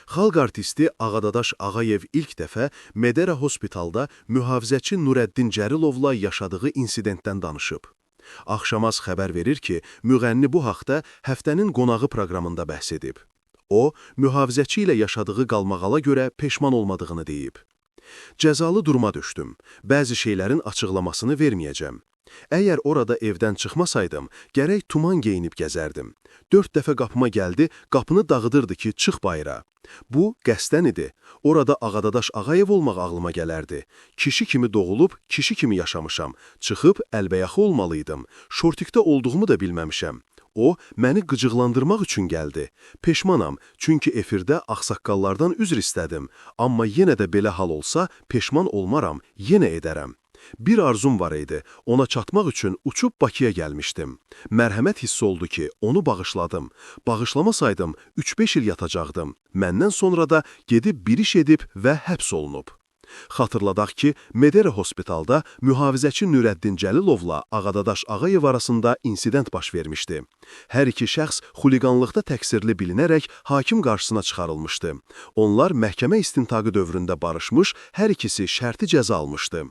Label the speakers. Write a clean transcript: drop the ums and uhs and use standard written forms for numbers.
Speaker 1: Xalq artisti Ağadadaş Ağayev ilk dəfə Medera Hospitalda mühafizəçi Nurəddin Cərilovla yaşadığı insidentdən danışıb. Axşamaz xəbər verir ki, müğənni bu haqda həftənin qonağı proqramında bəhs edib. O, mühafizəçi ilə yaşadığı qalmağala görə peşman olmadığını deyib. Cəzalı duruma düşdüm. Bəzi şeylərin açıqlamasını verməyəcəm. Əgər orada evdən çıxmasaydım, gərək tuman geyinib gəzərdim. 4 dəfə qapıma gəldi, qapını dağıdırdı ki, çıx bayıra. Bu, qəsdən idi. Orada Ağadadaş Ağayev olmaq ağlıma gələrdi. Kişi kimi doğulub, kişi kimi yaşamışam. Çıxıb əlbəyaxı olmalıydım. Şortikdə olduğumu da bilməmişəm. O, məni qıcıqlandırmaq üçün gəldi. Peşmanam, çünki efirdə ağsaqqallardan üzr istədim. Amma yenə də belə hal olsa, peşman olmaram, yenə edərəm. Bir arzum var idi, ona çatmaq üçün uçub Bakıya gəlmişdim. Mərhəmət hissi oldu ki, onu bağışladım. Bağışlamasaydım, 3-5 il yatacaqdım. Məndən sonra da gedib bir iş edib və həbs olunub. Xatırladaq ki, Medera Hospitalda mühafizəçi Nurəddin Cəlilovla Ağadadaş Ağayev arasında insident baş vermişdi. Hər iki şəxs xuliqanlıqda təqsirli bilinərək hakim qarşısına çıxarılmışdı. Onlar məhkəmə istintaqı dövründə barışmış, hər ikisi şərti cəza almışdı.